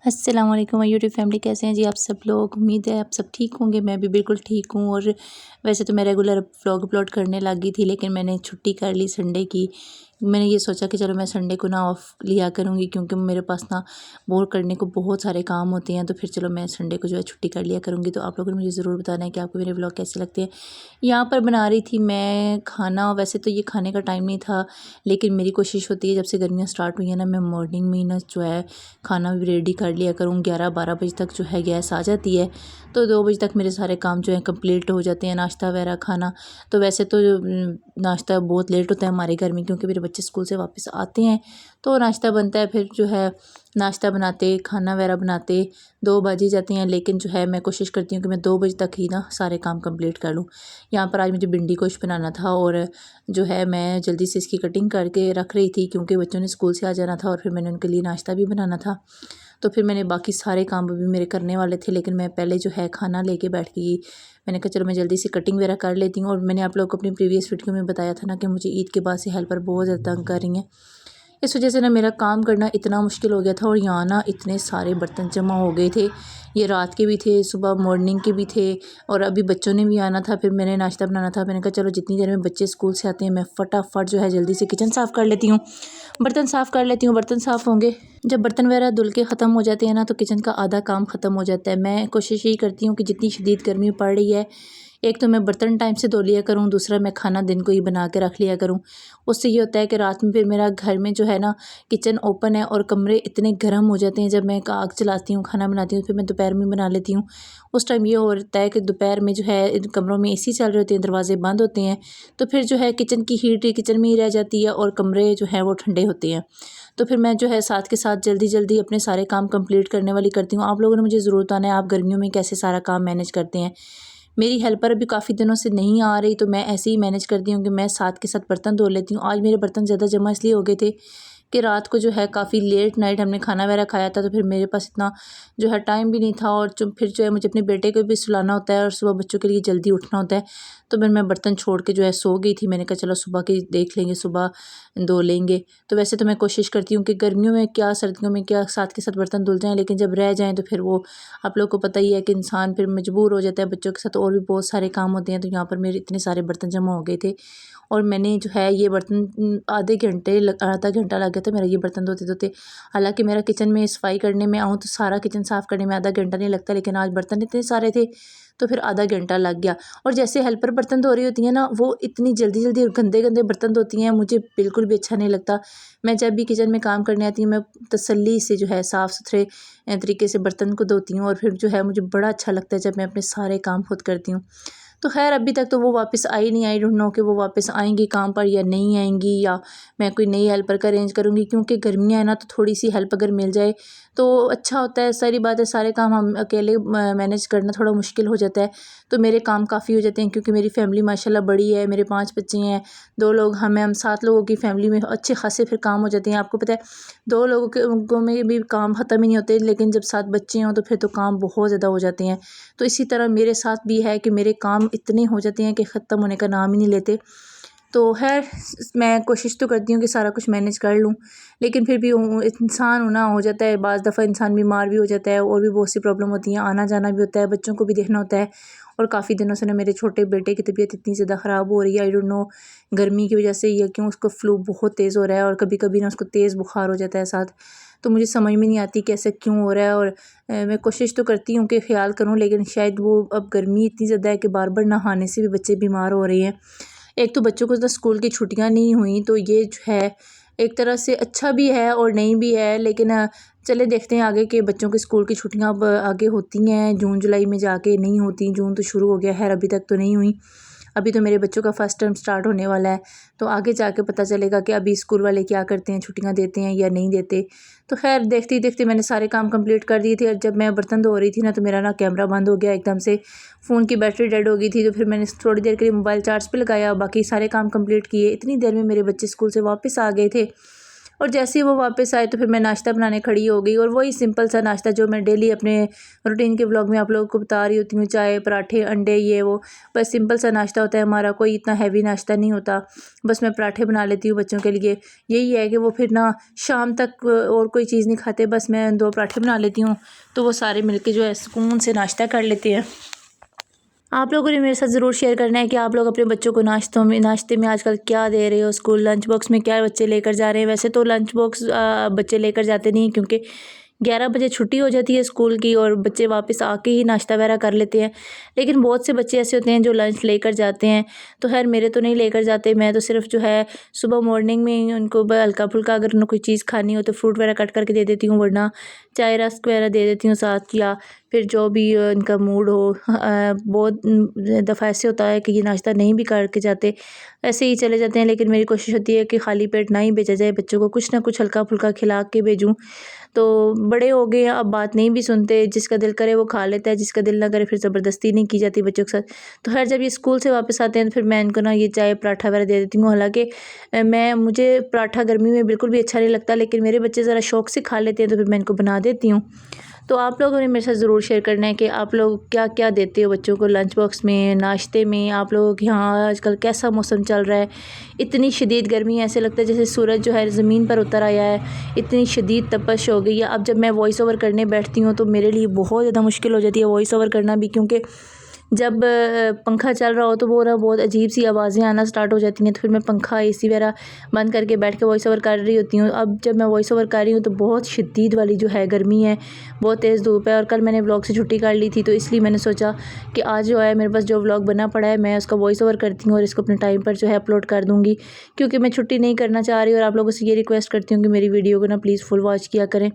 अस्सलाम वालेकुम my YouTube family, कैसे हैं जी आप सब लोग। उम्मीद है आप सब ठीक होंगे। मैं भी बिल्कुल ठीक हूँ। और वैसे तो मैं रेगुलर व्लॉग अपलोड करने लगी थी, लेकिन मैंने छुट्टी कर ली संडे की। मैंने ये सोचा कि चलो मैं संडे को ना ऑफ लिया करूँगी, क्योंकि मेरे पास ना बोर करने को बहुत सारे काम होते हैं। तो फिर चलो मैं संडे को जो है छुट्टी कर लिया करूँगी। तो आप लोगों ने मुझे ज़रूर बताना है कि आपको मेरे व्लॉग कैसे लगते हैं। यहाँ पर बना रही थी मैं खाना। वैसे तो ये खाने का टाइम नहीं था, लेकिन मेरी कोशिश होती है जब से गर्मियाँ स्टार्ट हुई हैं ना, मैं मॉर्निंग में ही ना जो है खाना भी रेडी कर लिया करूँ। 11-12 बजे तक जो है गैस आ जाती है, तो 2 बजे तक मेरे सारे काम जो है कंप्लीट हो जाते हैं, नाश्ता वगैरह खाना। तो वैसे तो नाश्ता बहुत लेट होता है हमारे घर में, क्योंकि मेरे बच्चे स्कूल से वापस आते हैं तो नाश्ता बनता है। फिर जो है नाश्ता बनाते खाना वगैरह बनाते 2 बज ही जाते हैं, लेकिन जो है मैं कोशिश करती हूँ कि मैं 2 बजे तक ही ना सारे काम कंप्लीट कर लूँ। यहाँ पर आज मुझे भिंडी गोश्त बनाना था, और जो है मैं जल्दी से इसकी कटिंग करके रख रही थी, क्योंकि बच्चों ने स्कूल से आ जाना था और फिर मैंने उनके लिए नाश्ता भी बनाना था। तो फिर मैंने बाकी सारे काम भी मेरे करने वाले थे, लेकिन मैं पहले जो है खाना लेके बैठ गई। मैंने कहा चलो मैं जल्दी से कटिंग वगैरह कर लेती हूँ। और मैंने आप लोगों को अपनी प्रीवियस वीडियो में बताया था ना कि मुझे ईद के बाद से हेल्पर बहुत ज़्यादा तंग कर रही हैं। इस वजह से ना मेरा काम करना इतना मुश्किल हो गया था। और यहाँ ना इतने सारे बर्तन जमा हो गए थे, ये रात के भी थे, सुबह मॉर्निंग के भी थे, और अभी बच्चों ने भी आना था। फिर मैंने नाश्ता बनाना था। मैंने कहा चलो जितनी देर में बच्चे स्कूल से आते हैं मैं फटाफट जो है जल्दी से किचन साफ़ कर लेती हूँ, बर्तन साफ़ कर लेती हूँ। बर्तन साफ़ होंगे, जब बर्तन वगैरह धुल के ख़त्म हो जाते हैं ना, तो किचन का आधा काम ख़त्म हो जाता है। मैं कोशिश यही करती हूँ कि जितनी शदीद गर्मी पड़ रही है, एक तो मैं बर्तन टाइम से धो लिया करूँ, दूसरा मैं खाना दिन को ही बना के रख लिया करूँ। उससे ये होता है कि रात में फिर मेरा घर में जो है ना किचन ओपन है और कमरे इतने गर्म हो जाते हैं। जब मैं आग चलाती हूँ खाना बनाती हूँ, फिर मैं दोपहर में बना लेती हूँ। उस टाइम ये होता है कि दोपहर में जो है इन कमरों में एसी चल रहे होते हैं, दरवाजे बंद होते हैं, तो फिर जो है किचन की हीट किचन में ही रह जाती है और कमरे जो है वो ठंडे होते हैं। तो फिर मैं जो है साथ के साथ जल्दी जल्दी अपने सारे काम कंप्लीट करने वाली करती हूँ। आप लोगों ने मुझे ज़रूर बताना है आप गर्मियों में कैसे सारा काम मैनेज करते हैं। मेरी हेल्पर अभी काफ़ी दिनों से नहीं आ रही, तो मैं ऐसे ही मैनेज करती हूँ कि मैं साथ के साथ बर्तन धो लेती हूँ। आज मेरे बर्तन ज़्यादा जमा इसलिए हो गए थे कि रात को जो है काफ़ी लेट नाइट हमने खाना वगैरह खाया था, तो फिर मेरे पास इतना जो है टाइम भी नहीं था। और जो फिर जो है मुझे अपने बेटे को भी सुलाना होता है और सुबह बच्चों के लिए जल्दी उठना होता है। तो फिर मैं बर्तन छोड़ के जो है सो गई थी। मैंने कहा चलो सुबह की देख लेंगे, सुबह धो लेंगे। तो वैसे तो मैं कोशिश करती हूँ कि गर्मियों में क्या सर्दियों में क्या साथ के साथ बर्तन धुल जाएँ, लेकिन जब रह जाएँ तो फिर वो आप लोग को पता ही है कि इंसान फिर मजबूर हो जाता है। बच्चों के साथ और भी बहुत सारे काम होते हैं। तो यहाँ पर मेरे इतने सारे बर्तन जमा हो गए थे, और मैंने जो है ये बर्तन आधा घंटा लग गया था मेरा ये बर्तन धोते धोते। हालांकि मेरा किचन में सफाई करने में आऊँ तो सारा किचन साफ़ करने में आधा घंटा नहीं लगता, लेकिन आज बर्तन इतने सारे थे तो फिर आधा घंटा लग गया। और जैसे हेल्पर बर्तन धो रही होती हैं ना, वो इतनी जल्दी जल्दी गंदे गंदे बर्तन धोती हैं, मुझे बिल्कुल भी अच्छा नहीं लगता। मैं जब भी किचन में काम करने आती हूँ, मैं तसल्ली से जो है साफ़ सुथरे तरीके से बर्तन को धोती हूँ, और फिर जो है मुझे बड़ा अच्छा लगता है जब मैं अपने सारे काम खुद करती हूँ। तो खैर अभी तक तो वो वापस आई नहीं। आई डोंट नो कि वो वापस आएंगी काम पर या नहीं आएंगी, या मैं कोई नई हेल्पर का अरेंज करूँगी, क्योंकि गर्मियाँ है ना, तो थोड़ी सी हेल्प अगर मिल जाए तो अच्छा होता है। सारी बात है, सारे काम हम अकेले मैनेज करना थोड़ा मुश्किल हो जाता है। तो मेरे काम काफ़ी हो जाते हैं, क्योंकि मेरी फैमिली माशाल्लाह बड़ी है। मेरे 5 बच्चे हैं, 2 लोग हम 7 लोगों की फैमिली में अच्छे खासे फिर काम हो जाते हैं। आपको पता है 2 लोगों के में भी काम ख़त्म ही नहीं होते, लेकिन जब 7 बच्चे हों तो फिर तो काम बहुत ज़्यादा हो जाते हैं। तो इसी तरह मेरे साथ भी है कि मेरे काम इतने हो जाते हैं कि ख़त्म होने का नाम ही नहीं लेते। तो खैर मैं कोशिश तो करती हूँ कि सारा कुछ मैनेज कर लूँ, लेकिन फिर भी इंसान होना हो जाता है। बाज़ दफ़ा इंसान बीमार भी हो जाता है, और भी बहुत सी प्रॉब्लम होती हैं, आना जाना भी होता है, बच्चों को भी देखना होता है। और काफ़ी दिनों से ना मेरे छोटे बेटे की तबीयत इतनी ज़्यादा ख़राब हो रही है, आई डोंट नो गर्मी की वजह से या क्यों उसको फ्लू बहुत तेज़ हो रहा है, और कभी कभी ना उसको तेज़ बुखार हो जाता है साथ। तो मुझे समझ में नहीं आती कि ऐसा क्यों हो रहा है। और मैं कोशिश तो करती हूँ कि ख्याल करूँ, लेकिन शायद वो अब गर्मी इतनी ज़्यादा है कि बार बार नहाने से भी बच्चे बीमार हो रहे हैं। एक तो बच्चों को तो स्कूल की छुट्टियां नहीं हुई, तो ये जो है एक तरह से अच्छा भी है और नहीं भी है। लेकिन चले देखते हैं आगे के बच्चों की स्कूल की छुट्टियां अब आगे होती हैं, जून जुलाई में जाके नहीं होती। जून तो शुरू हो गया है, अभी तक तो नहीं हुई। अभी तो मेरे बच्चों का फर्स्ट टर्म स्टार्ट होने वाला है, तो आगे जाके पता चलेगा कि अभी स्कूल वाले क्या करते हैं, छुट्टियां देते हैं या नहीं देते। तो खैर देखते ही देखते मैंने सारे काम कंप्लीट कर दिए थे। और जब मैं बर्तन धो रही थी ना, तो मेरा ना कैमरा बंद हो गया एकदम से, फ़ोन की बैटरी डेड हो गई थी। तो फिर मैंने थोड़ी देर के लिए मोबाइल चार्ज पे लगाया, बाकी सारे काम कंप्लीट किए। इतनी देर में मेरे बच्चे स्कूल से वापस आ गए थे, और जैसे ही वो वापस आए तो फिर मैं नाश्ता बनाने खड़ी हो गई, और वही सिंपल सा नाश्ता जो मैं डेली अपने रूटीन के व्लॉग में आप लोगों को बता रही होती हूँ, चाय पराठे अंडे ये वो, बस सिंपल सा नाश्ता होता है हमारा, कोई इतना हैवी नाश्ता नहीं होता। बस मैं पराठे बना लेती हूँ बच्चों के लिए, यही है कि वो फिर ना शाम तक और कोई चीज़ नहीं खाते, बस मैं 2 पराठे बना लेती हूँ तो वो सारे मिलके जो है सुकून से नाश्ता कर लेते हैं। आप लोगों ने मेरे साथ ज़रूर शेयर करना है कि आप लोग अपने बच्चों को नाश्ते में आजकल क्या दे रहे हो, स्कूल लंच बॉक्स में क्या बच्चे लेकर जा रहे हैं। वैसे तो लंच बॉक्स बच्चे लेकर जाते नहीं, क्योंकि 11 बजे छुट्टी हो जाती है स्कूल की और बच्चे वापस आके ही नाश्ता वगैरह कर लेते हैं। लेकिन बहुत से बच्चे ऐसे होते हैं जो लंच लेकर जाते हैं, तो खैर मेरे तो नहीं लेकर जाते। मैं तो सिर्फ जो है सुबह मॉर्निंग में ही उनको हल्का फुल्का अगर उन्हें कोई चीज़ खानी हो तो फ्रूट वगैरह कट करके दे देती हूँ, वरना चाय रस्क वगैरह दे देती हूँ साथ, या फिर जो भी इनका मूड हो। बहुत दफ़ा ऐसे होता है कि ये नाश्ता नहीं भी करके जाते, ऐसे ही चले जाते हैं। लेकिन मेरी कोशिश होती है कि खाली पेट ना ही भेजा जाए, बच्चों को कुछ ना कुछ हल्का फुल्का खिला के भेजूँ। तो बड़े हो गए हैं, अब बात नहीं भी सुनते, जिसका दिल करे वो खा लेता है, जिसका दिल ना करे फिर ज़बरदस्ती नहीं की जाती बच्चों के साथ। तो खैर जब ये स्कूल से वापस आते हैं तो फिर मैं इनको ना ये चाय पराठा वगैरह दे देती हूँ। हालाँकि मुझे पराठा गर्मी में बिल्कुल भी अच्छा नहीं लगता, लेकिन मेरे बच्चे ज़रा शौक से खा लेते हैं तो फिर मैं इनको बना देती हूँ। तो आप लोगों ने मेरे साथ ज़रूर शेयर करना है कि आप लोग क्या क्या देते हो बच्चों को लंच बॉक्स में, नाश्ते में। आप लोगों के यहाँ आजकल कैसा मौसम चल रहा है, इतनी शदीद गर्मी है, ऐसे लगता है जैसे सूरज जो है ज़मीन पर उतर आया है, इतनी शदीद तपश हो गई है। अब जब मैं वॉइस ओवर करने बैठती हूँ तो मेरे लिए बहुत ज़्यादा मुश्किल हो जाती है वॉइस ओवर करना भी, क्योंकि जब पंखा चल रहा हो तो वो ना बहुत अजीब सी आवाज़ें आना स्टार्ट हो जाती हैं, तो फिर मैं पंखा एसी वगैरह बंद करके बैठ के वॉइस ओवर कर रही होती हूँ। अब जब मैं वॉइस ओवर कर रही हूँ तो बहुत शदीद वाली जो है गर्मी है, बहुत तेज़ धूप है, और कल मैंने व्लॉग से छुट्टी कर ली थी, तो इसलिए मैंने सोचा कि आज जो है मेरे पास जो व्लॉग बना पड़ा है मैं उसका वॉइस ओवर करती हूँ और इसको अपने टाइम पर जो है अपलोड कर दूँगी, क्योंकि मैं छुट्टी नहीं करना चाह रही। और आप लोगों से ये रिक्वेस्ट करती हूँ कि मेरी वीडियो को ना प्लीज़ फुल वॉच किया करें।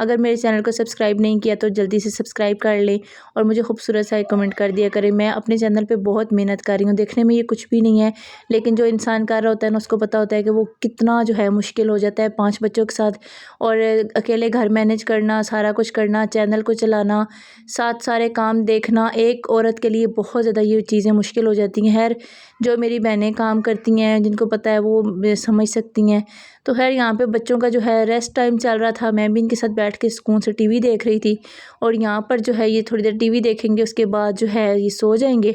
अगर मेरे चैनल को सब्सक्राइब नहीं किया तो जल्दी से सब्सक्राइब कर लें, और मुझे खूबसूरत सा एक कमेंट कर दिया करें। मैं अपने चैनल पे बहुत मेहनत कर रही हूँ, देखने में ये कुछ भी नहीं है, लेकिन जो इंसान कर रहा होता है ना उसको पता होता है कि वो कितना जो है मुश्किल हो जाता है 5 बच्चों के साथ, और अकेले घर मैनेज करना, सारा कुछ करना, चैनल को चलाना, साथ सारे काम देखना, एक औरत के लिए बहुत ज़्यादा ये चीज़ें मुश्किल हो जाती हैं। खैर जो मेरी बहनें काम करती हैं जिनको पता है वो समझ सकती हैं। तो खैर यहाँ पे बच्चों का जो है रेस्ट टाइम चल रहा था, मैं भी इनके साथ बैठ के सुकून से टीवी देख रही थी, और यहाँ पर जो है ये थोड़ी देर टीवी देखेंगे, उसके बाद जो है ये सो जाएंगे।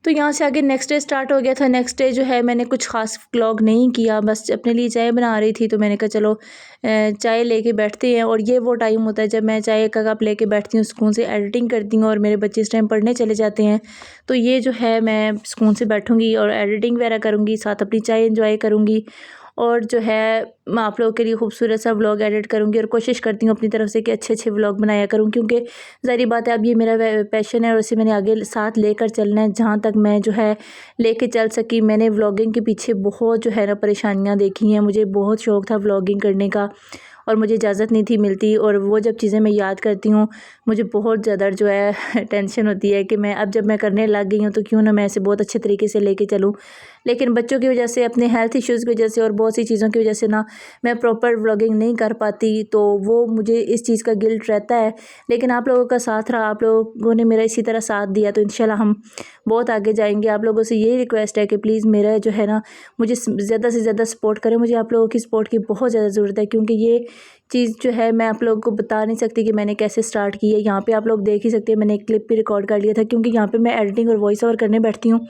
तो यहाँ से आगे नेक्स्ट डे स्टार्ट हो गया था। नेक्स्ट डे जो है मैंने कुछ ख़ास व्लॉग नहीं किया, बस अपने लिए चाय बना रही थी, तो मैंने कहा चलो चाय लेके बैठते हैं। और ये वो टाइम होता है जब मैं चाय का कप लेके बैठती हूँ, सुकून से एडिटिंग करती हूँ, और मेरे बच्चे इस टाइम पढ़ने चले जाते हैं। तो ये जो है मैं सुकून से बैठूँगी और एडिटिंग वगैरह करूँगी, साथ अपनी चाय एंजॉय करूँगी, और जो है मैं आप लोगों के लिए खूबसूरत सा व्लॉग एडिट करूँगी, और कोशिश करती हूँ अपनी तरफ से कि अच्छे अच्छे व्लॉग बनाया करूँ, क्योंकि ज़ाहिर बात है अब ये मेरा पैशन है और इसे मैंने आगे साथ लेकर चलना है जहाँ तक मैं जो है लेके चल सकी। मैंने व्लॉगिंग के पीछे बहुत जो है ना परेशानियाँ देखी हैं, मुझे बहुत शौक़ था व्लॉगिंग करने का और मुझे इजाज़त नहीं थी मिलती, और वो जब चीज़ें मैं याद करती हूँ मुझे बहुत ज़्यादा जो है टेंशन होती है कि मैं अब जब मैं करने लग गई हूँ तो क्यों ना मैं इसे बहुत अच्छे तरीके से लेके चलूँ। लेकिन बच्चों की वजह से, अपने हेल्थ इश्यूज़ की वजह से और बहुत सी चीज़ों की वजह से ना मैं प्रॉपर व्लॉगिंग नहीं कर पाती, तो वो मुझे इस चीज़ का गिल्ट रहता है। लेकिन आप लोगों का साथ रहा, आप लोगों ने मेरा इसी तरह साथ दिया, तो इंशाल्लाह हम बहुत आगे जाएंगे। आप लोगों से यही रिक्वेस्ट है कि प्लीज़ मेरा जो है ना मुझे ज़्यादा से ज़्यादा सपोर्ट करें। मुझे आप लोगों की सपोर्ट की बहुत ज़्यादा ज़रूरत है, क्योंकि ये चीज़ जो है मैं आप लोगों को बता नहीं सकती कि मैंने कैसे स्टार्ट की है। यहाँ पे आप लोग देख ही सकते हैं, मैंने एक क्लिप भी रिकॉर्ड कर लिया था, क्योंकि यहाँ पे मैं एडिटिंग और वॉइस ओवर करने बैठती हूँ।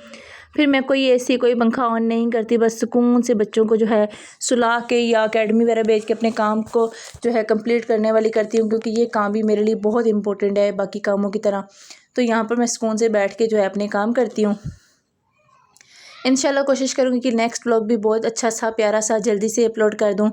फिर मैं कोई एसी कोई पंखा ऑन नहीं करती, बस सुकून से बच्चों को जो है सुला के या अकेडमी वगैरह भेज के अपने काम को जो है कंप्लीट करने वाली करती हूँ, क्योंकि ये काम भी मेरे लिए बहुत इंपॉर्टेंट है बाकी कामों की तरह। तो यहाँ पर मैं सुकून से बैठ के जो है अपने काम करती हूँ। इंशाल्लाह कोशिश करूँगी कि नेक्स्ट व्लॉग भी बहुत अच्छा सा प्यारा सा जल्दी से अपलोड कर दूँ।